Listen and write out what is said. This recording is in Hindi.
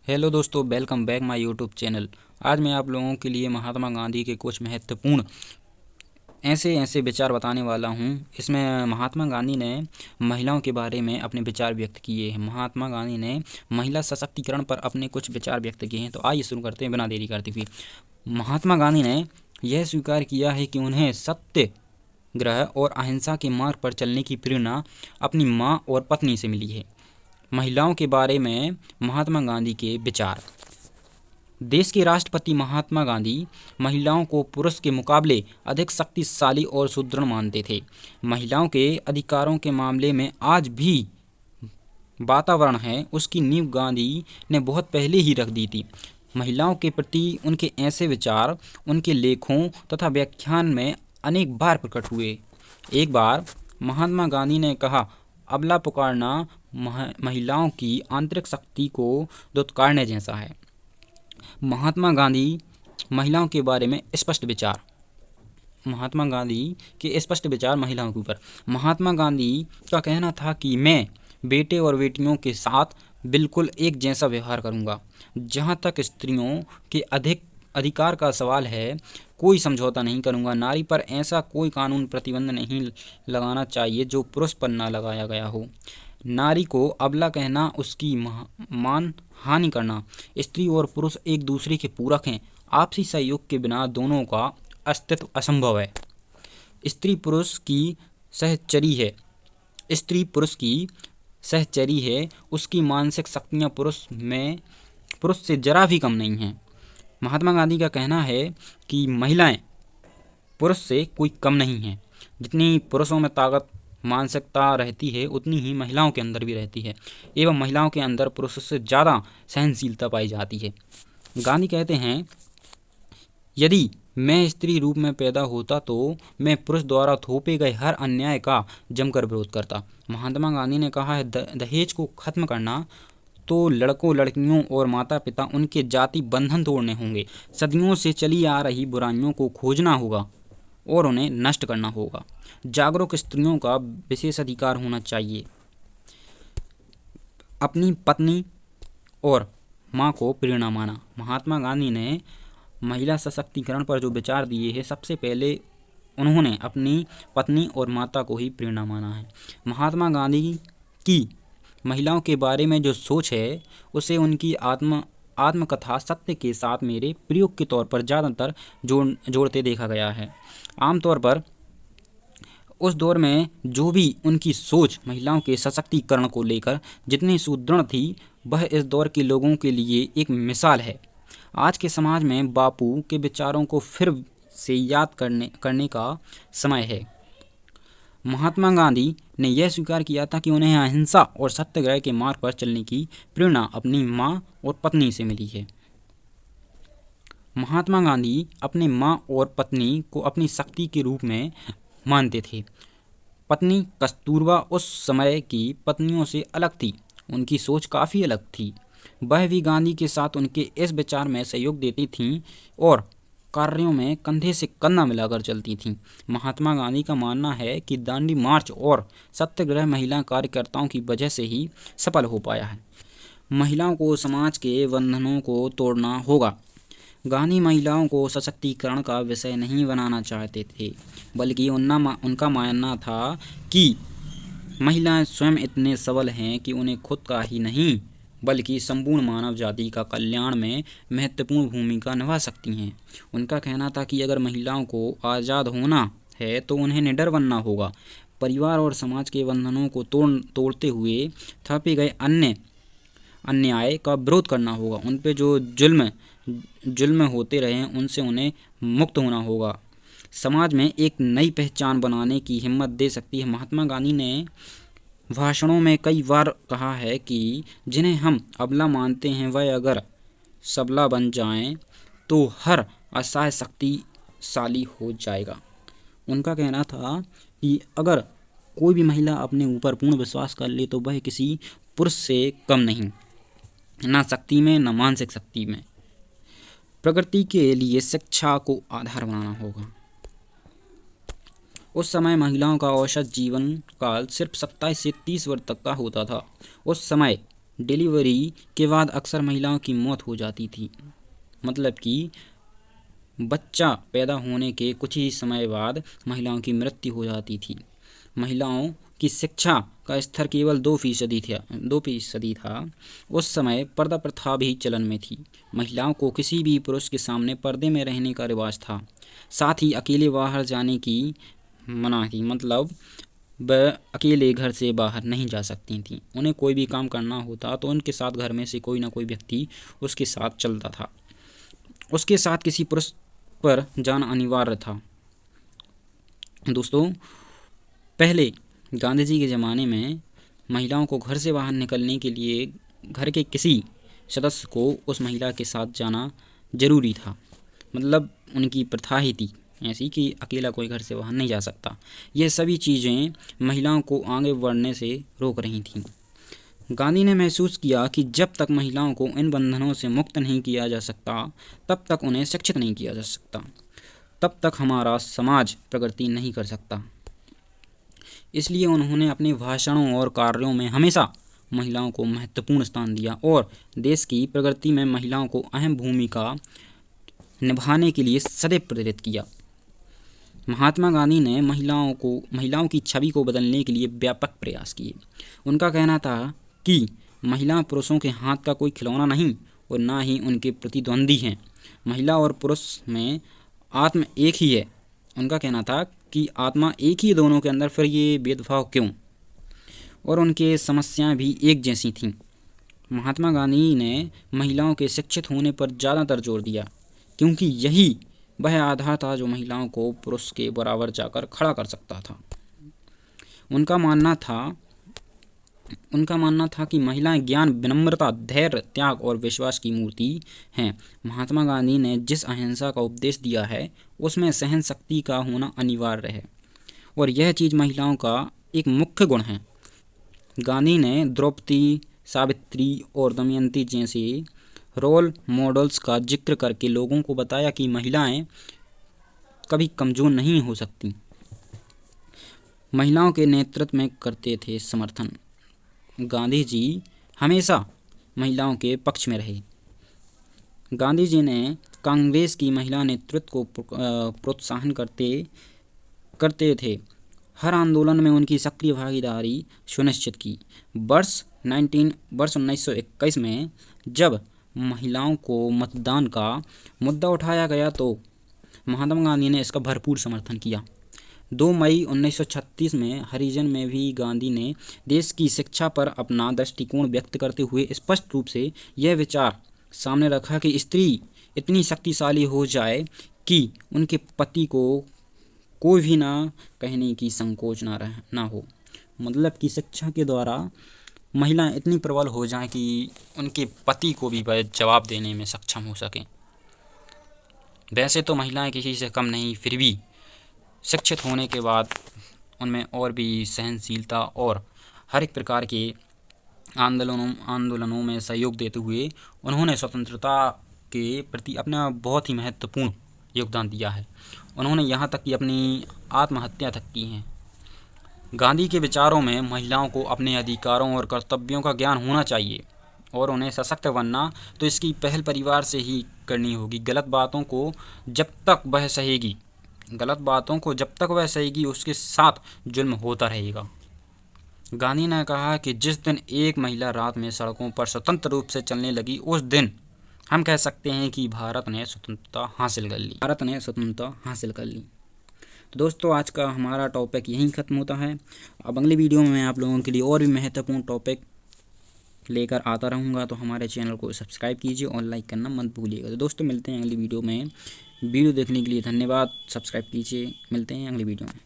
हेलो दोस्तों, welcome back my YouTube channel. आज मैं आप लोगों के लिए महात्मा गांधी के कुछ महत्वपूर्ण ऐसे ऐसे विचार बताने वाला हूं। इसमें महात्मा गांधी ने महिलाओं के बारे में अपने विचार व्यक्त किए हैं। महात्मा गांधी ने महिला सशक्तिकरण पर अपने कुछ विचार व्यक्त किए हैं। तो आइए शुरू करते हैं बिना देरी करते हुए। महात्मा गांधी ने यह स्वीकार किया है कि उन्हें सत्याग्रह और अहिंसा के मार्ग पर चलने की प्रेरणा अपनी माँ और पत्नी से मिली है। महिलाओं के बारे में महात्मा गांधी के विचार। देश के राष्ट्रपति महात्मा गांधी महिलाओं को पुरुष के मुकाबले अधिक शक्तिशाली और सुदृढ़ मानते थे। महिलाओं के अधिकारों के मामले में आज भी वातावरण है उसकी नींव गांधी ने बहुत पहले ही रख दी थी। महिलाओं के प्रति उनके ऐसे विचार उनके लेखों तथा व्याख्यान में अनेक बार प्रकट हुए। एक बार महात्मा गांधी ने कहा, अबला पुकारना महिलाओं की आंतरिक शक्ति को दुत्कारने जैसा है। महात्मा गांधी महिलाओं के बारे में स्पष्ट विचार। महात्मा गांधी के स्पष्ट विचार महिलाओं के ऊपर। महात्मा गांधी का कहना था कि मैं बेटे और बेटियों के साथ बिल्कुल एक जैसा व्यवहार करूंगा। जहां तक स्त्रियों के अधिक अधिकार का सवाल है, कोई समझौता नहीं करूंगा। नारी पर ऐसा कोई कानून प्रतिबंध नहीं लगाना चाहिए जो पुरुष पर न लगाया गया हो। नारी को अबला कहना, उसकी मान हानि करना। स्त्री और पुरुष एक दूसरे के पूरक हैं। आपसी सहयोग के बिना दोनों का अस्तित्व असंभव है। स्त्री पुरुष की सहचरी है। स्त्री पुरुष की सहचरी है। उसकी मानसिक शक्तियाँ पुरुष से जरा भी कम नहीं हैं। महात्मा गांधी का कहना है कि महिलाएं पुरुष से कोई कम नहीं हैं। जितनी पुरुषों में ताकत मानसिकता रहती है उतनी ही महिलाओं के अंदर भी रहती है, एवं महिलाओं के अंदर पुरुषों से ज़्यादा सहनशीलता पाई जाती है। गांधी कहते हैं, यदि मैं स्त्री रूप में पैदा होता तो मैं पुरुष द्वारा थोपे गए हर अन्याय का जमकर विरोध करता। महात्मा गांधी ने कहा है, दहेज को खत्म करना तो लड़कों लड़कियों और माता पिता उनके जाति बंधन तोड़ने होंगे। सदियों से चली आ रही बुराइयों को खोजना होगा और उन्हें नष्ट करना होगा। जागरूक स्त्रियों का विशेष अधिकार होना चाहिए। अपनी पत्नी और माँ को प्रेरणा माना। महात्मा गांधी ने महिला सशक्तिकरण पर जो विचार दिए हैं, सबसे पहले उन्होंने अपनी पत्नी और माता को ही प्रेरणा माना है। महात्मा गांधी की महिलाओं के बारे में जो सोच है उसे उनकी आत्मकथा सत्य के साथ मेरे प्रयोग के तौर पर ज़्यादातर जोड़ते देखा गया है। आमतौर पर उस दौर में जो भी उनकी सोच महिलाओं के सशक्तिकरण को लेकर जितनी सुदृढ़ थी, वह इस दौर के लोगों के लिए एक मिसाल है। आज के समाज में बापू के विचारों को फिर से याद करने का समय है। महात्मा गांधी ने यह स्वीकार किया था कि उन्हें अहिंसा और सत्याग्रह के मार्ग पर चलने की प्रेरणा अपनी माँ और पत्नी से मिली है। महात्मा गांधी अपने माँ और पत्नी को अपनी शक्ति के रूप में मानते थे। पत्नी कस्तूरबा उस समय की पत्नियों से अलग थी। उनकी सोच काफ़ी अलग थी। वह भी गांधी के साथ उनके इस विचार में सहयोग देती थीं और कार्यों में कंधे से कंधा मिलाकर चलती थीं। महात्मा गांधी का मानना है कि दांडी मार्च और सत्याग्रह महिला कार्यकर्ताओं की वजह से ही सफल हो पाया है। महिलाओं को समाज के बंधनों को तोड़ना होगा। गांधी महिलाओं को सशक्तिकरण का विषय नहीं बनाना चाहते थे, बल्कि उनका मानना था कि महिलाएं स्वयं इतने सबल हैं कि उन्हें खुद का ही नहीं बल्कि संपूर्ण मानव जाति का कल्याण में महत्वपूर्ण भूमिका निभा सकती हैं। उनका कहना था कि अगर महिलाओं को आज़ाद होना है तो उन्हें निडर बनना होगा। परिवार और समाज के बंधनों को तोड़ते हुए थोपे गए अन्याय का विरोध करना होगा। उन पे जो जुल्म होते रहे हैं उनसे उन्हें मुक्त होना होगा। समाज में एक नई पहचान बनाने की हिम्मत दे सकती है। महात्मा गांधी ने भाषणों में कई बार कहा है कि जिन्हें हम अबला मानते हैं वह अगर सबला बन जाएं तो हर असहाय शक्तिशाली हो जाएगा। उनका कहना था कि अगर कोई भी महिला अपने ऊपर पूर्ण विश्वास कर ले तो वह किसी पुरुष से कम नहीं, ना शक्ति में ना मानसिक शक्ति में। प्रगति के लिए शिक्षा को आधार बनाना होगा। उस समय महिलाओं का औसत जीवन काल सिर्फ 27 से 30 वर्ष तक का होता था। उस समय डिलीवरी के बाद अक्सर महिलाओं की मौत हो जाती थी। मतलब कि बच्चा पैदा होने के कुछ ही समय बाद महिलाओं की मृत्यु हो जाती थी। महिलाओं की शिक्षा का स्तर केवल 2% था। उस समय पर्दा प्रथा भी चलन में थी। महिलाओं को किसी भी पुरुष के सामने पर्दे में रहने का रिवाज था। साथ ही अकेले बाहर जाने की मना थी। मतलब वह अकेले घर से बाहर नहीं जा सकती थीं। उन्हें कोई भी काम करना होता तो उनके साथ घर में से कोई ना कोई व्यक्ति उसके साथ चलता था। उसके साथ किसी पुरुष पर जाना अनिवार्य था। दोस्तों, पहले गांधी जी के ज़माने में महिलाओं को घर से बाहर निकलने के लिए घर के किसी सदस्य को उस महिला के साथ जाना जरूरी था। मतलब उनकी प्रथा ही थी ऐसी कि अकेला कोई घर से बाहर नहीं जा सकता। यह सभी चीज़ें महिलाओं को आगे बढ़ने से रोक रही थीं। गांधी ने महसूस किया कि जब तक महिलाओं को इन बंधनों से मुक्त नहीं किया जा सकता, तब तक उन्हें शिक्षित नहीं किया जा सकता, तब तक हमारा समाज प्रगति नहीं कर सकता। इसलिए उन्होंने अपने भाषणों और कार्यों में हमेशा महिलाओं को महत्वपूर्ण स्थान दिया और देश की प्रगति में महिलाओं को अहम भूमिका निभाने के लिए सदैव प्रेरित किया। महात्मा गांधी ने महिलाओं की छवि को बदलने के लिए व्यापक प्रयास किए। उनका कहना था कि महिला पुरुषों के हाथ का कोई खिलौना नहीं और ना ही उनके प्रतिद्वंदी हैं। महिला और पुरुष में आत्मा एक ही है। उनका कहना था कि आत्मा एक ही, दोनों के अंदर फिर ये भेदभाव क्यों? और उनके समस्याएं भी एक जैसी थीं। महात्मा गांधी ने महिलाओं के शिक्षित होने पर ज़्यादातर जोर दिया, क्योंकि यही वह आधार था जो महिलाओं को पुरुष के बराबर जाकर खड़ा कर सकता था। उनका मानना था कि महिलाएं ज्ञान, विनम्रता, धैर्य, त्याग और विश्वास की मूर्ति हैं। महात्मा गांधी ने जिस अहिंसा का उपदेश दिया है, उसमें सहन शक्ति का होना अनिवार्य है और यह चीज़ महिलाओं का एक मुख्य गुण है। गांधी ने द्रौपदी, सावित्री और दमयंती जैसे रोल मॉडल्स का जिक्र करके लोगों को बताया कि महिलाएं कभी कमज़ोर नहीं हो सकती। महिलाओं के नेतृत्व में करते थे समर्थन। गांधी जी हमेशा महिलाओं के पक्ष में रहे। गांधी जी ने कांग्रेस की महिला नेतृत्व को प्रोत्साहन करते थे। हर आंदोलन में उनकी सक्रिय भागीदारी सुनिश्चित की। वर्ष 1921 में जब महिलाओं को मतदान का मुद्दा उठाया गया तो महात्मा गांधी ने इसका भरपूर समर्थन किया। 2 मई 1936 में हरिजन में भी गांधी ने देश की शिक्षा पर अपना दृष्टिकोण व्यक्त करते हुए स्पष्ट रूप से यह विचार सामने रखा कि स्त्री इतनी शक्तिशाली हो जाए कि उनके पति को कोई भी ना कहने की संकोच ना हो। मतलब कि शिक्षा के द्वारा महिलाएं इतनी प्रबल हो जाएं कि उनके पति को भी वह जवाब देने में सक्षम हो सकें। वैसे तो महिलाएं किसी से कम नहीं, फिर भी शिक्षित होने के बाद उनमें और भी सहनशीलता और हर एक प्रकार के आंदोलनों में सहयोग देते हुए उन्होंने स्वतंत्रता के प्रति अपना बहुत ही महत्वपूर्ण योगदान दिया है। उन्होंने यहाँ तक कि अपनी आत्महत्या तक की है। गांधी के विचारों में महिलाओं को अपने अधिकारों और कर्तव्यों का ज्ञान होना चाहिए और उन्हें सशक्त बनना तो इसकी पहल परिवार से ही करनी होगी। गलत बातों को जब तक वह सहेगी उसके साथ जुल्म होता रहेगा। गांधी ने कहा कि जिस दिन एक महिला रात में सड़कों पर स्वतंत्र रूप से चलने लगी, उस दिन हम कह सकते हैं कि भारत ने स्वतंत्रता हासिल कर ली। तो दोस्तों, आज का हमारा टॉपिक यहीं ख़त्म होता है। अब अगली वीडियो में मैं आप लोगों के लिए और भी महत्वपूर्ण टॉपिक लेकर आता रहूँगा, तो हमारे चैनल को सब्सक्राइब कीजिए और लाइक करना मत भूलिएगा। तो दोस्तों, मिलते हैं अगली वीडियो में। वीडियो देखने के लिए धन्यवाद। सब्सक्राइब कीजिए। मिलते हैं अगली वीडियो में।